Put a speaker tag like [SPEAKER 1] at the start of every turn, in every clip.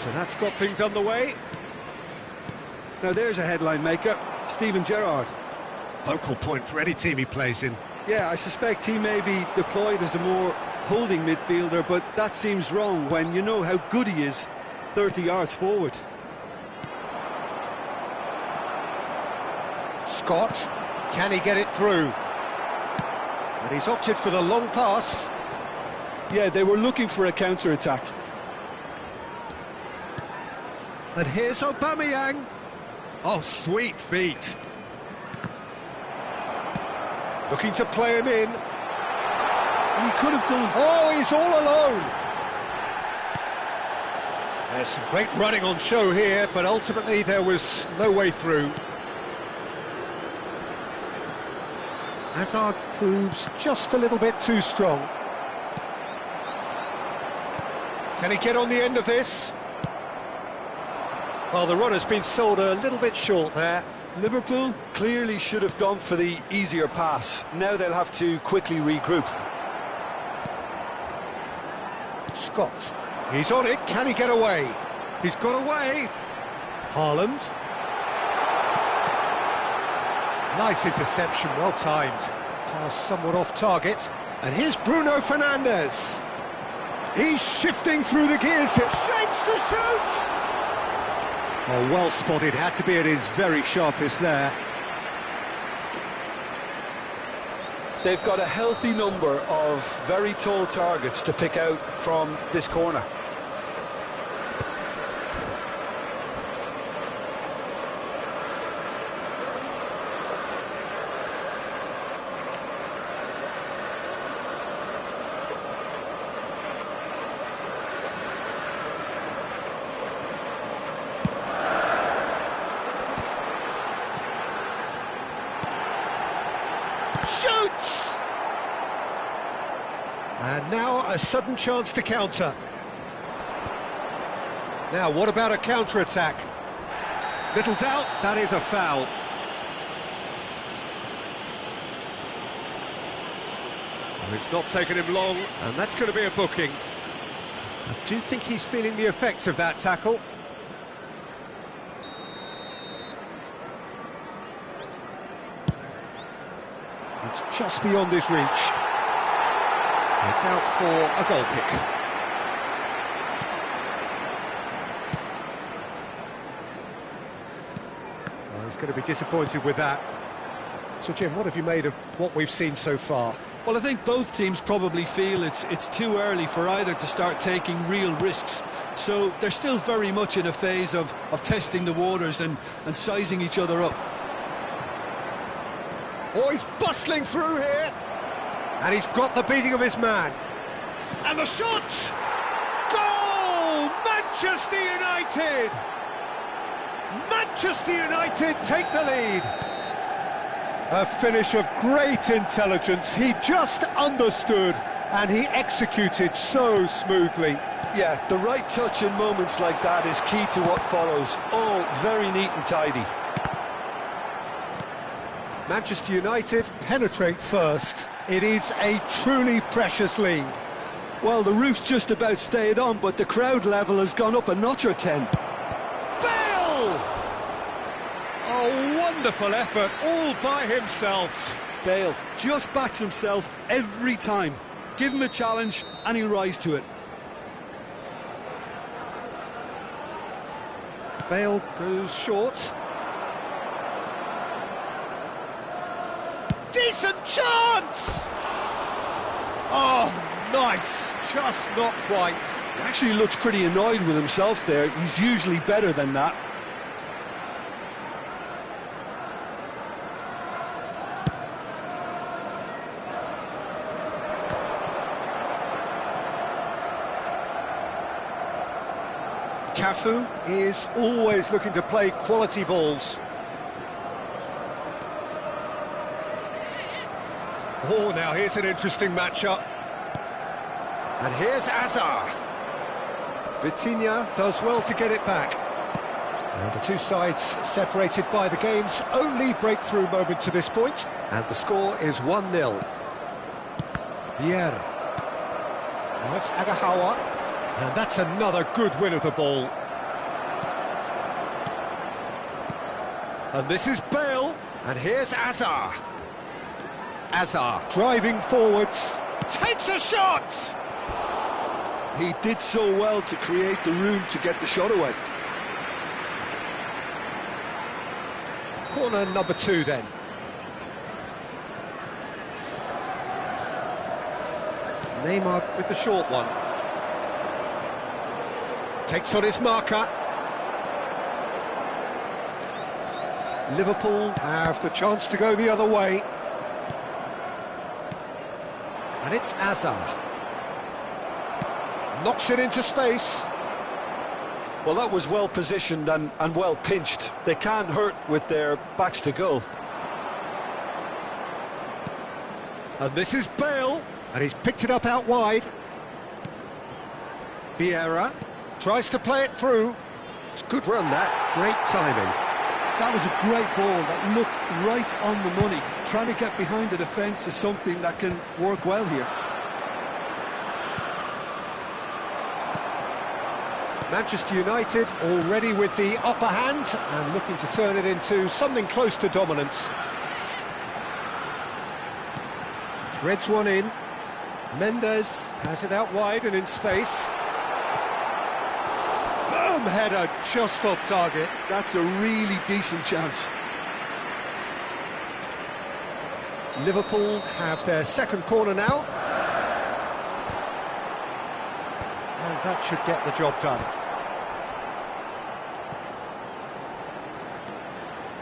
[SPEAKER 1] So that's got things underway.
[SPEAKER 2] Now there's a headline maker, Steven Gerrard.
[SPEAKER 1] Focal point for any team he plays in.
[SPEAKER 2] Yeah, I suspect he may be deployed as a more holding midfielder, but that seems wrong when you know how good he is 30 yards forward.
[SPEAKER 1] Scott, can he get it through? And he's opted for the long pass.
[SPEAKER 2] Yeah, they were looking for a counter-attack.
[SPEAKER 1] And here's Aubameyang. Oh, sweet feet. Looking to play him in.
[SPEAKER 2] And he could have done...
[SPEAKER 1] Oh, he's all alone. There's some great running on show here, but ultimately there was no way through. Hazard proves just a little bit too strong. Can he get on the end of this? Well, the runner's been sold a little bit short there.
[SPEAKER 2] Liverpool clearly should have gone for the easier pass. Now they'll have to quickly regroup.
[SPEAKER 1] Scott, he's on it, can he get away? He's got away. Haaland. Nice interception, well timed. Pass somewhat off target. And here's Bruno Fernandes. He's shifting through the gears here. Shapes to shoot! Oh, well spotted, had to be at his very sharpest there.
[SPEAKER 2] They've got a healthy number of very tall targets to pick out from this corner.
[SPEAKER 1] Shoots! And now a sudden chance to counter. Now, what about a counter-attack? Little doubt, that is a foul. Well, it's not taken him long, and that's going to be a booking. I do think he's feeling the effects of that tackle. It's just beyond his reach. It's out for a goal kick. Well, he's going to be disappointed with that. So, Jim, what have you made of what we've seen so far?
[SPEAKER 2] Well, I think both teams probably feel it's too early for either to start taking real risks. So they're still very much in a phase of testing the waters and sizing each other up.
[SPEAKER 1] Oh, he's bustling through here. And he's got the beating of his man. And the shot! Goal! Manchester United! Manchester United take the lead. A finish of great intelligence. He just understood and he executed so smoothly.
[SPEAKER 2] Yeah, the right touch in moments like that is key to what follows. Oh, very neat and tidy.
[SPEAKER 1] Manchester United penetrate first. It is a truly precious lead.
[SPEAKER 2] Well, the roof's just about stayed on, but the crowd level has gone up a notch or 10.
[SPEAKER 1] Bale! A wonderful effort, all by himself.
[SPEAKER 2] Bale just backs himself every time. Give him a challenge and he'll rise to it.
[SPEAKER 1] Bale goes short. Decent chance! Oh, nice. Just not quite.
[SPEAKER 2] He actually looks pretty annoyed with himself there. He's usually better than that.
[SPEAKER 1] Cafu is always looking to play quality balls. Oh, now here's an interesting matchup. And here's Hazard. Vitinha does well to get it back. And the two sides separated by the game's only breakthrough moment to this point. And the score is 1-0. Vieira. Now it's Agahawa. And that's another good win of the ball. And this is Bale, and here's Azar. Azar driving forwards, takes a shot!
[SPEAKER 2] He did so well to create the room to get the shot away.
[SPEAKER 1] Corner number 2 then. Neymar with the short one. Takes on his marker. Liverpool have the chance to go the other way. And it's Azar. Knocks it into space.
[SPEAKER 2] Well, that was well positioned and well pinched. They can't hurt with their backs to goal.
[SPEAKER 1] And this is Bale, and he's picked it up out wide. Vieira tries to play it through. It's a good run, that. Great timing.
[SPEAKER 2] That was a great ball that looked right on the money. Trying to get behind the defence is something that can work well here.
[SPEAKER 1] Manchester United already with the upper hand and looking to turn it into something close to dominance. Threads one in. Mendes has it out wide and in space. Firm header just off target.
[SPEAKER 2] That's a really decent chance.
[SPEAKER 1] Liverpool have their second corner now. And that should get the job done.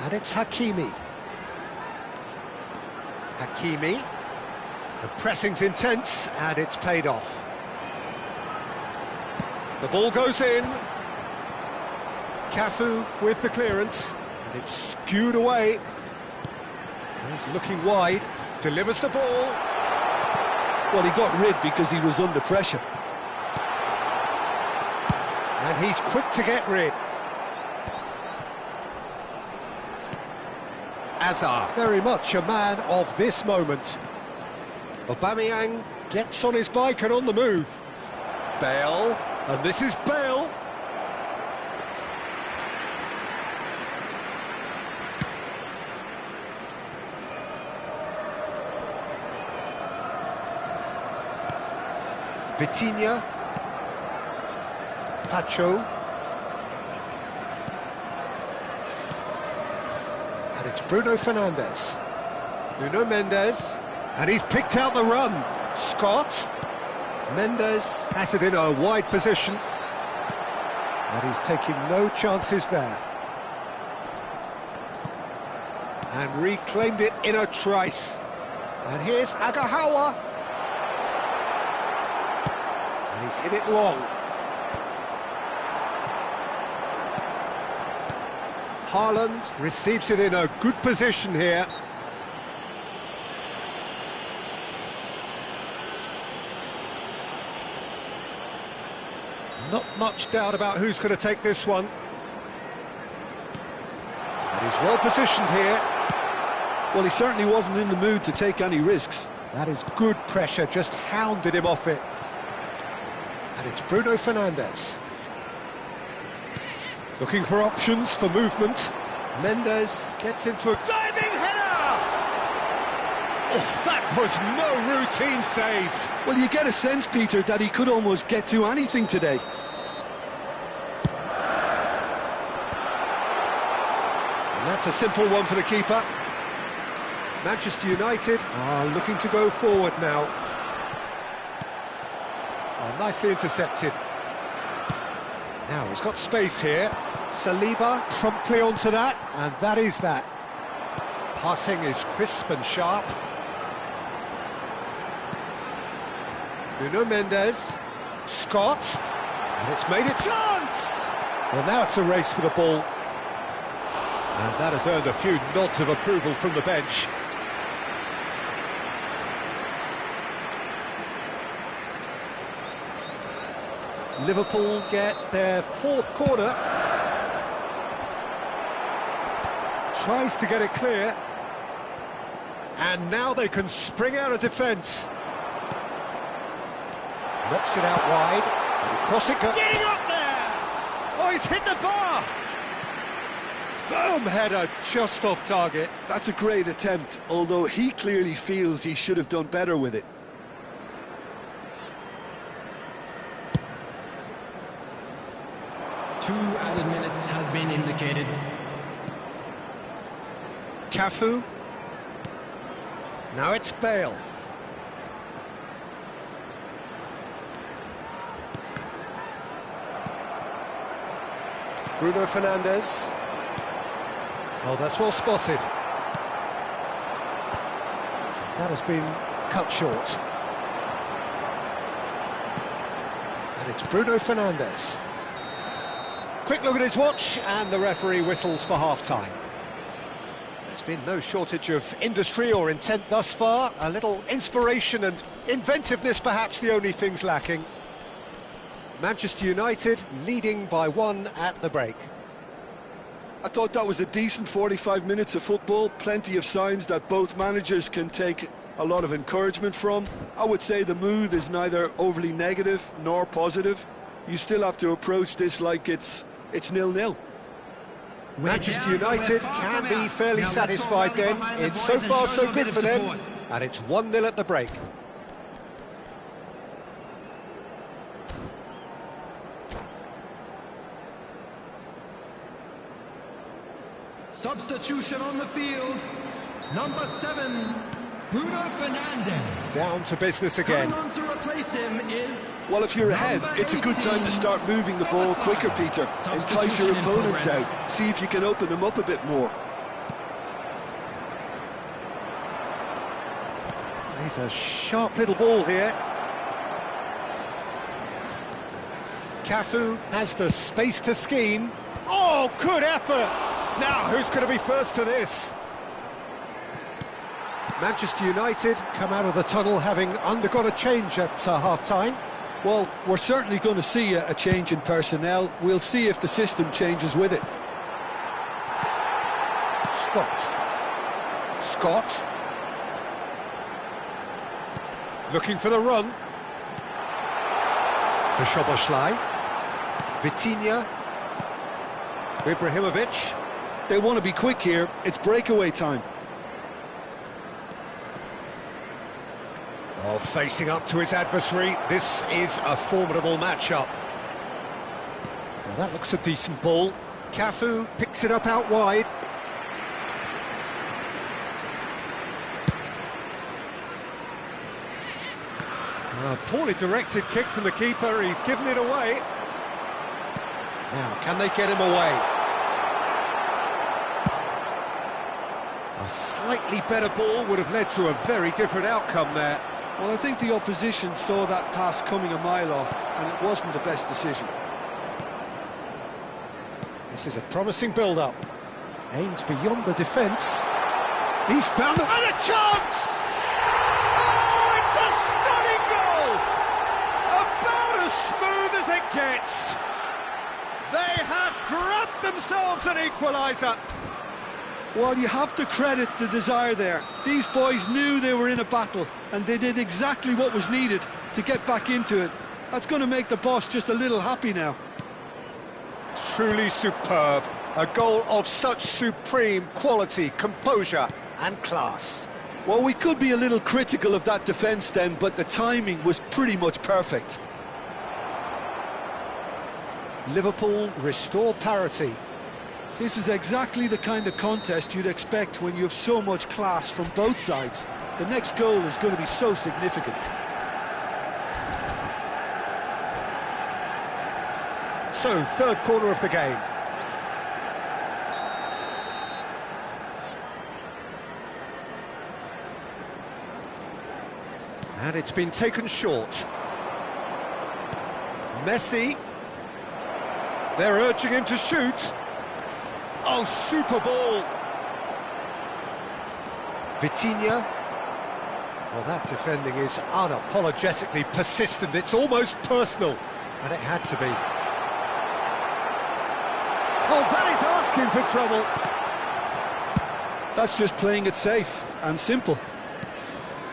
[SPEAKER 1] And it's Hakimi. Hakimi. The pressing's intense, and it's paid off. The ball goes in. Cafu with the clearance, and it's skewed away. He's looking wide, delivers the ball.
[SPEAKER 2] Well, he got rid because he was under pressure.
[SPEAKER 1] And he's quick to get rid. Azar, very much a man of this moment. Aubameyang gets on his bike and on the move. Bale, and this is Bale. Vitinha. Pacho. And it's Bruno Fernandes. Nuno Mendes. And he's picked out the run. Scott. Mendes has it in a wide position. And he's taking no chances there. And reclaimed it in a trice. And here's Agahawa. And he's hit it long. Haaland receives it in a good position here. Not much doubt about who's going to take this one. And he's well positioned here.
[SPEAKER 2] Well, he certainly wasn't in the mood to take any risks.
[SPEAKER 1] That is good pressure, just hounded him off it. And it's Bruno Fernandes. Looking for options for movement. Mendes gets into a diving header! Oh, that was no routine save.
[SPEAKER 2] Well, you get a sense, Peter, that he could almost get to anything today.
[SPEAKER 1] And that's a simple one for the keeper. Manchester United are looking to go forward now. Oh, nicely intercepted. Now he's got space here. Saliba promptly onto that, and that is that. Passing is crisp and sharp. Nuno Mendes. Scott. And it's made a chance! Well, now it's a race for the ball. And that has earned a few nods of approval from the bench. Liverpool get their fourth corner. Tries to get it clear. And now they can spring out of defence. Knocks it out wide. And cross it goes. Getting up there! Oh, he's hit the bar! Boom, header, just off target.
[SPEAKER 2] That's a great attempt, although he clearly feels he should have done better with it.
[SPEAKER 3] Two added minutes has been indicated.
[SPEAKER 1] Cafu. Now it's Bale. Bruno Fernandes. Oh, that's well spotted. That has been cut short. And it's Bruno Fernandes. Quick look at his watch, and the referee whistles for half-time. There's been no shortage of industry or intent thus far. A little inspiration and inventiveness, perhaps the only things lacking. Manchester United leading by 1 at the break.
[SPEAKER 2] I thought that was a decent 45 minutes of football. Plenty of signs that both managers can take a lot of encouragement from. I would say the mood is neither overly negative nor positive. You still have to approach this like it's 0-0.
[SPEAKER 1] Manchester United can be fairly satisfied then. It's so far so good for them, and it's 1-0 at the break.
[SPEAKER 3] Substitution on the field. Number 7, Bruno Fernandes.
[SPEAKER 1] Down to business again.
[SPEAKER 3] Coming on to replace him is...
[SPEAKER 2] Well, if you're ahead, it's a good time to start moving the ball quicker, Peter. Entice your opponents out. See if you can open them up a bit more.
[SPEAKER 1] He's a sharp little ball here. Cafu has the space to scheme. Oh, good effort! Now, who's going to be first to this? Manchester United come out of the tunnel having undergone a change at half-time.
[SPEAKER 2] Well, we're certainly going to see a change in personnel. We'll see if the system changes with it.
[SPEAKER 1] Scott. Looking for the run. For Szoboszlai. Vitinha. Ibrahimovic.
[SPEAKER 2] They want to be quick here. It's breakaway time.
[SPEAKER 1] Oh, facing up to his adversary. This is a formidable matchup. Well, that looks a decent ball. Cafu picks it up out wide. A poorly directed kick from the keeper. He's given it away. Now, can they get him away? A slightly better ball would have led to a very different outcome there.
[SPEAKER 2] Well, I think the opposition saw that pass coming a mile off, and it wasn't the best decision.
[SPEAKER 1] This is a promising build-up. Aimed beyond the defence. He's found the... And a chance! Oh, it's a stunning goal! About as smooth as it gets. They have grabbed themselves an equaliser.
[SPEAKER 2] Well, you have to credit the desire there. These boys knew they were in a battle, and they did exactly what was needed to get back into it. That's going to make the boss just a little happy now.
[SPEAKER 1] Truly superb. A goal of such supreme quality, composure and class.
[SPEAKER 2] Well, we could be a little critical of that defence then, but the timing was pretty much perfect.
[SPEAKER 1] Liverpool restore parity.
[SPEAKER 2] This is exactly the kind of contest you'd expect when you have so much class from both sides. The next goal is going to be so significant.
[SPEAKER 1] So, third corner of the game. And it's been taken short. Messi. They're urging him to shoot. Oh, super ball. Vitinha. Well, that defending is unapologetically persistent. It's almost personal, and it had to be. Well, that is asking for trouble.
[SPEAKER 2] That's just playing it safe and simple.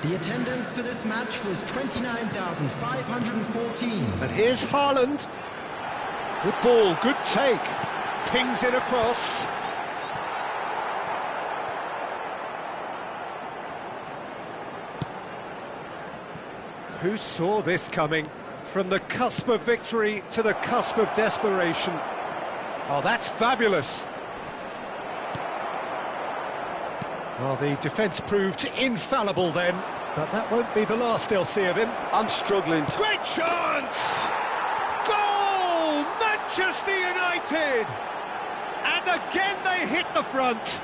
[SPEAKER 3] The attendance for this match was 29,514.
[SPEAKER 1] And here's Haaland. Good ball, good take. Pings it across. Who saw this coming? From the cusp of victory to the cusp of desperation. Oh, that's fabulous. Well, the defence proved infallible then, but that won't be the last they'll see of him.
[SPEAKER 2] I'm struggling.
[SPEAKER 1] Great chance! Goal! Manchester United! And again they hit the front.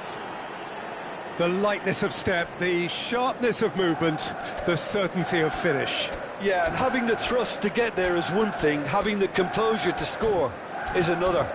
[SPEAKER 1] The lightness of step, the sharpness of movement, the certainty of finish.
[SPEAKER 2] Yeah, and having the thrust to get there is one thing, having the composure to score is another.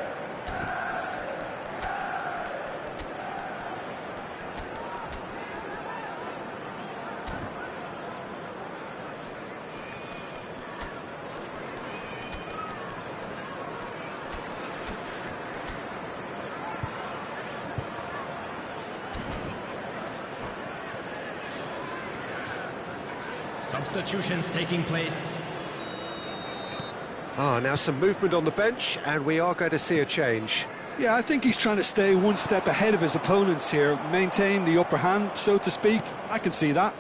[SPEAKER 3] Substitutions taking place.
[SPEAKER 1] Now some movement on the bench, and we are going to see a change.
[SPEAKER 2] Yeah, I think he's trying to stay one step ahead of his opponents here, maintain the upper hand, so to speak. I can see that.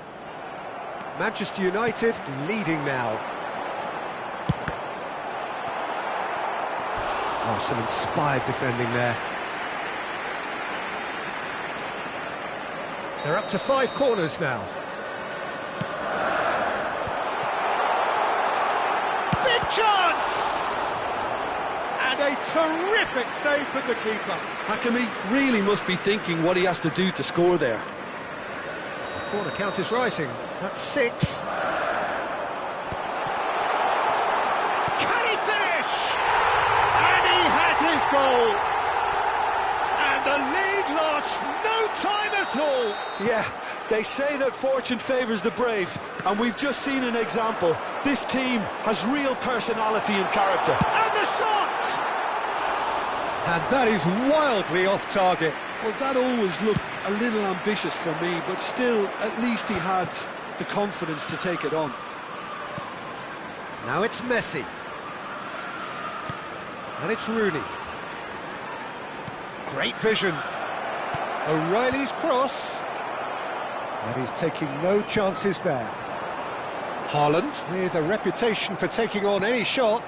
[SPEAKER 1] Manchester United leading now. Oh, some inspired defending there. They're up to 5 corners now. Big chance! And a terrific save from the keeper.
[SPEAKER 2] Hakimi really must be thinking what he has to do to score there.
[SPEAKER 1] The corner count is rising. That's 6. Can he finish? And he has his goal. And the lead lost no time at all.
[SPEAKER 2] Yeah, they say that fortune favours the brave, and we've just seen an example. This team has real personality and character.
[SPEAKER 1] And the shot! And that is wildly off target.
[SPEAKER 2] Well, that always looked a little ambitious for me, but still, at least he had the confidence to take it on.
[SPEAKER 1] Now it's Messi. And it's Rooney. Great vision. O'Reilly's cross. And he's taking no chances there. Haaland, with a reputation for taking on any shot.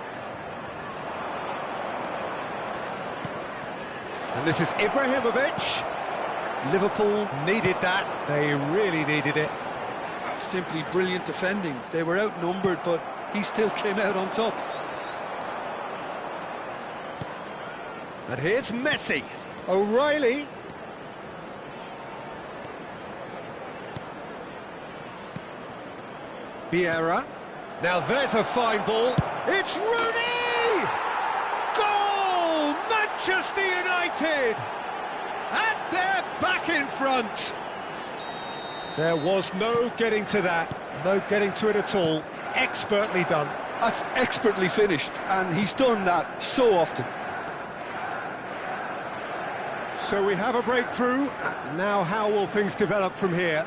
[SPEAKER 1] And this is Ibrahimovic. Liverpool needed that. They really needed it.
[SPEAKER 2] That's simply brilliant defending. They were outnumbered, but he still came out on top.
[SPEAKER 1] And here's Messi. O'Reilly. Vieira. Now there's a fine ball. It's Rooney! Goal! Manchester United! And they're back in front. There was no getting to that. No getting to it at all. Expertly done.
[SPEAKER 2] That's expertly finished, and he's done that so often.
[SPEAKER 1] So we have a breakthrough. Now how will things develop from here?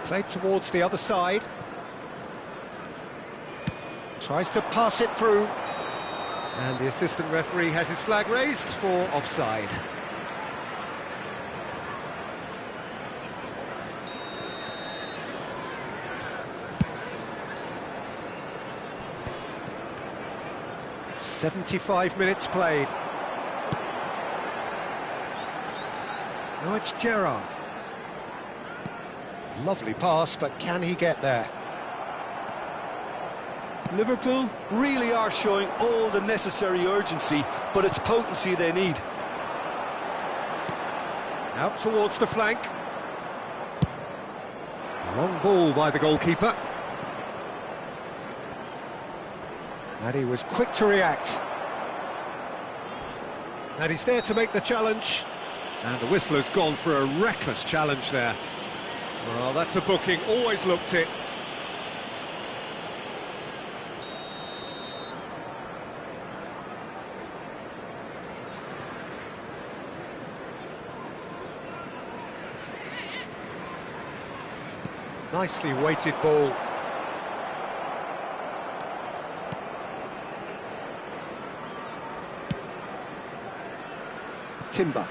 [SPEAKER 1] Played towards the other side. Tries to pass it through. And the assistant referee has his flag raised for offside. "75 minutes played. Now it's Gerrard. Lovely pass, but can he get there?
[SPEAKER 2] Liverpool really are showing all the necessary urgency, but it's potency they need.
[SPEAKER 1] Out towards the flank. Long ball by the goalkeeper. And he was quick to react. And he's there to make the challenge. And the whistler's gone for a reckless challenge there. Well, that's a booking, always looked it. Nicely weighted ball. Timber.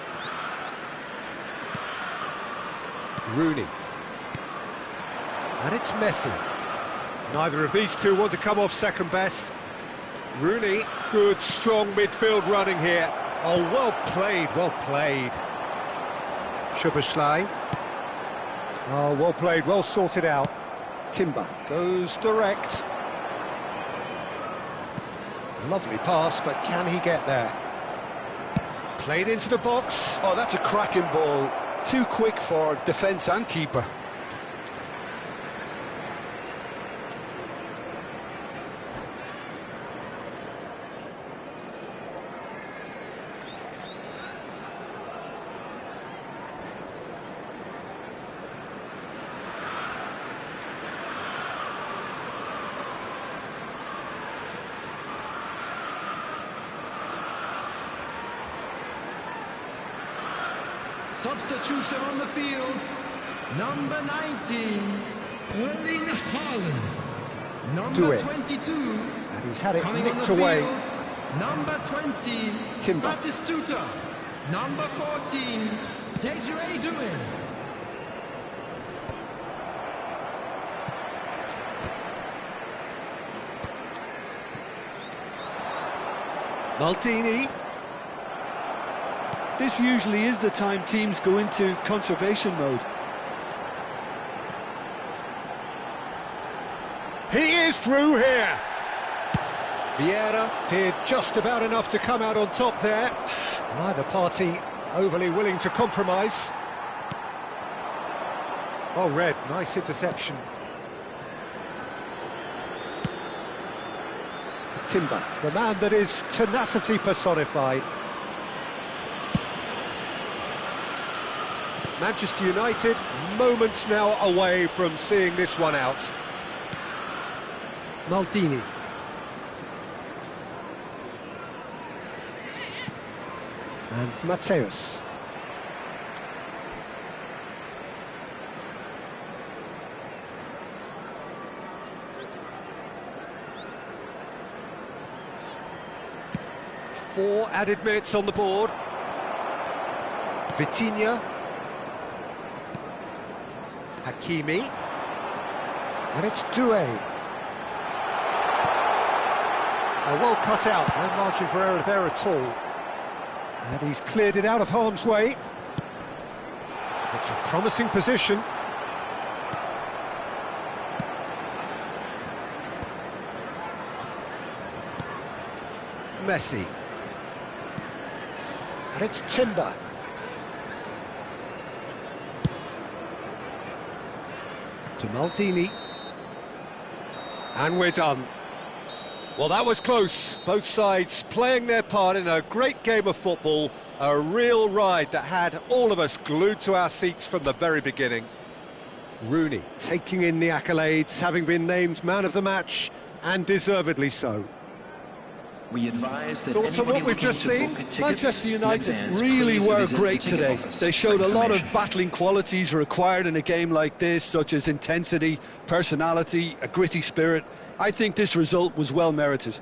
[SPEAKER 1] Rooney. And it's Messi. Neither of these two want to come off second best. Rooney, good, strong midfield running here. Oh, well played, well played. Szoboszlai. Oh, well played, well sorted out. Timber goes direct. Lovely pass, but can he get there? Played into the box.
[SPEAKER 2] Oh, that's a cracking ball. Too quick for defence and keeper.
[SPEAKER 3] Substitution on the field. Number 19, Erling Haaland. Number 22,
[SPEAKER 1] And he's had it
[SPEAKER 3] coming on
[SPEAKER 1] nicked
[SPEAKER 3] the
[SPEAKER 1] away.
[SPEAKER 3] field. Number 20,
[SPEAKER 1] Timber.
[SPEAKER 3] Batistuta. Number 14, Desiree Doué.
[SPEAKER 1] Maldini.
[SPEAKER 2] This usually is the time teams go into conservation mode.
[SPEAKER 1] He is through here. Vieira did just about enough to come out on top there. Neither party overly willing to compromise. Well read, nice interception. Timber, the man that is tenacity personified. Manchester United, moments now away from seeing this one out. Maldini. And Mateus. Four added minutes on the board. Vitinha. Hakimi. And it's Doué. Well cut out, no margin for error there at all. And he's cleared it out of harm's way. It's a promising position. Messi. And it's Timber. To Maldini. And we're done. Well, that was close. Both sides playing their part in a great game of football. A real ride that had all of us glued to our seats from the very beginning. Rooney taking in the accolades, having been named man of the match, and deservedly so.
[SPEAKER 4] We advise that
[SPEAKER 1] Thoughts on what we've just seen?
[SPEAKER 2] Manchester United really were great today. They showed a lot of battling qualities required in a game like this, such as intensity, personality, a gritty spirit. I think this result was well merited.